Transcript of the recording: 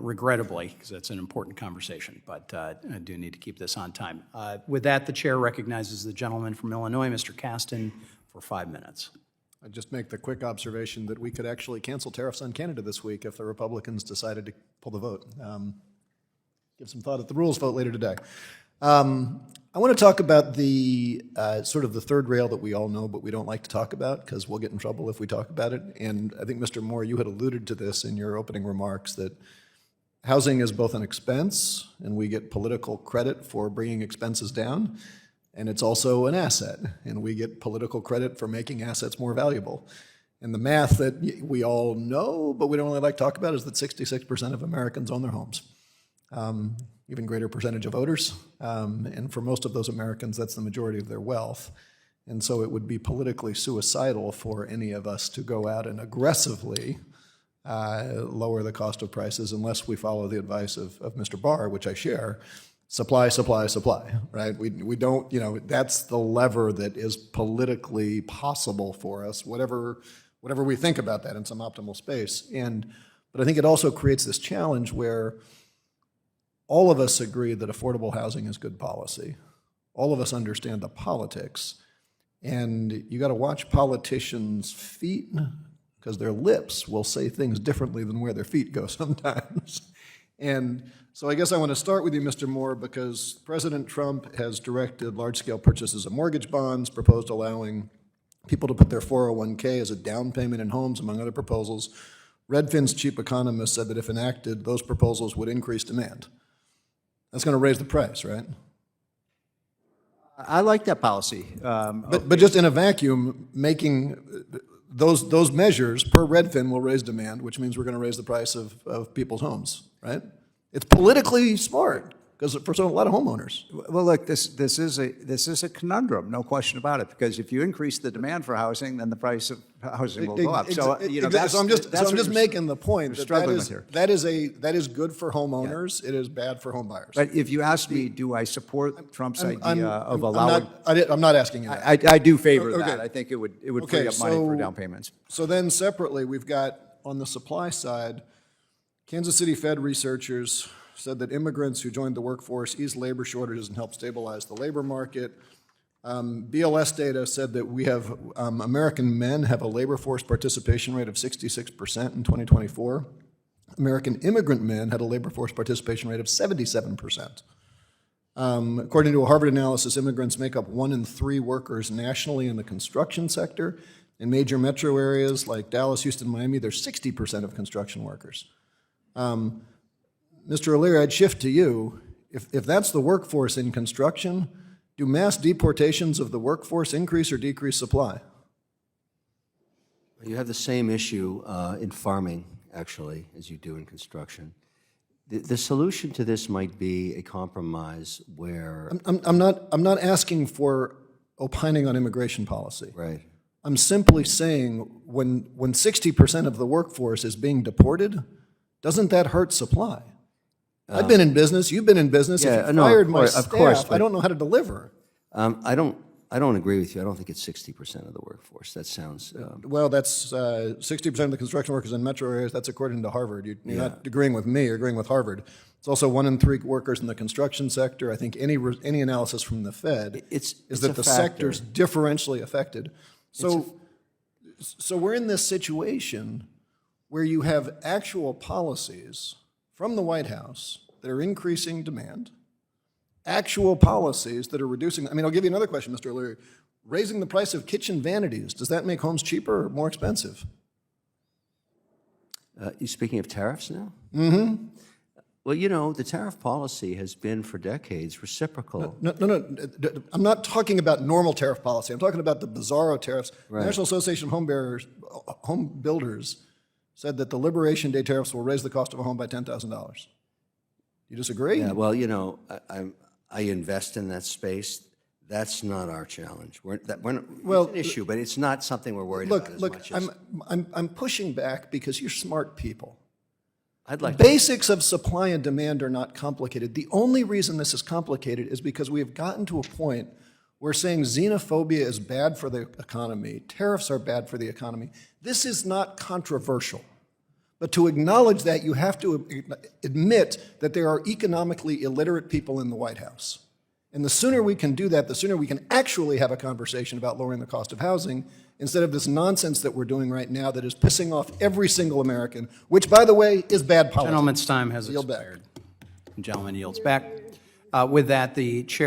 regrettably, because it's an important conversation, but I do need to keep this on time. With that, the chair recognizes the gentleman from Illinois, Mr. Casten, for 5 minutes. I'd just make the quick observation that we could actually cancel tariffs on Canada this week if the Republicans decided to pull the vote. Give some thought at the rules vote later today. I want to talk about the sort of the third rail that we all know, but we don't like to talk about because we'll get in trouble if we talk about it. And I think, Mr. Moore, you had alluded to this in your opening remarks, that housing is both an expense, and we get political credit for bringing expenses down, and it's also an asset, and we get political credit for making assets more valuable. And the math that we all know, but we don't really like to talk about, is that 66% of Americans own their homes. Even greater percentage of voters, and for most of those Americans, that's the majority of their wealth. And so it would be politically suicidal for any of us to go out and aggressively lower the cost of prices unless we follow the advice of Mr. Barr, which I share. Supply, supply, supply, right? We don't, that's the lever that is politically possible for us, whatever we think about that in some optimal space. But I think it also creates this challenge where all of us agree that affordable housing is good policy. All of us understand the politics. And you got to watch politicians' feet, because their lips will say things differently than where their feet go sometimes. And so I guess I want to start with you, Mr. Moore, because President Trump has directed large-scale purchases of mortgage bonds, proposed allowing people to put their 401k as a down payment in homes, among other proposals. Redfin's chief economist said that if enacted, those proposals would increase demand. That's going to raise the price, right? I like that policy. But just in a vacuum, making those measures per Redfin will raise demand, which means we're going to raise the price of people's homes, right? It's politically smart because for a lot of homeowners. Well, look, this is a conundrum, no question about it. Because if you increase the demand for housing, then the price of housing will go up. So I'm just making the point that is good for homeowners. Yeah. It is bad for home buyers. But if you ask me, do I support Trump's idea of allowing? I'm not asking you that. I do favor Okay. that. I think it would free up money for down payments. So then separately, we've got on the supply side, Kansas City Fed researchers said that immigrants who joined the workforce eased labor shortages and helped stabilize the labor market. BLS data said that we have American men have a labor force participation rate of 66% in 2024. American immigrant men had a labor force participation rate of 77%. According to a Harvard analysis, immigrants make up 1 in 3 workers nationally in the construction sector. In major metro areas like Dallas, Houston, Miami, there's 60% of construction workers. Mr. O'Leary, I'd shift to you. If that's the workforce in construction, do mass deportations of the workforce increase or decrease supply? You have the same issue in farming, actually, as you do in construction. The solution to this might be a compromise where... I'm not asking for opining on immigration policy. Right. I'm simply saying when 60% of the workforce is being deported, doesn't that hurt supply? I've been in business. You've been in business. Yeah, if you no, fired my of course, staff, I don't know how to deliver. I don't agree with you. I don't think it's 60% of the workforce. That sounds... Well, that's 60% of the construction workers in metro areas. That's according to Harvard. You're not agreeing with me. You're agreeing with Harvard. It's also 1 in 3 workers in the construction sector. I think any analysis from the Fed is that the sector's differentially affected. So we're in this situation where you have actual policies from the White House that are increasing demand, actual policies that are reducing. I mean, I'll give you another question, Mr. O'Leary. Raising the price of kitchen vanities, does that make homes cheaper or more expensive? You speaking of tariffs now? Mm-hmm. Well, the tariff policy has been for decades reciprocal. No. I'm not talking about normal tariff policy. I'm talking about the bizarro tariffs. Right. The National Association of Home Builders said that the Liberation Day tariffs will raise the cost of a home by $10,000. You disagree? Yeah, well, I invest in that space. That's not our challenge. It's an issue, but it's not something we're worried about as much as... I'm pushing back because you're smart people. I'd like Basics of supply and demand are not complicated. The only reason this is complicated is because we have gotten to a point where saying xenophobia is bad for the economy, tariffs are bad for the economy. This is not controversial. But to acknowledge that, you have to admit that there are economically illiterate people in the White House. And the sooner we can do that, the sooner we can actually have a conversation about lowering the cost of housing, instead of this nonsense that we're doing right now that is pissing off every single American, which, by the way, is bad politics. Gentleman's time has Yield back. expired. Gentleman yields back. With that, the chair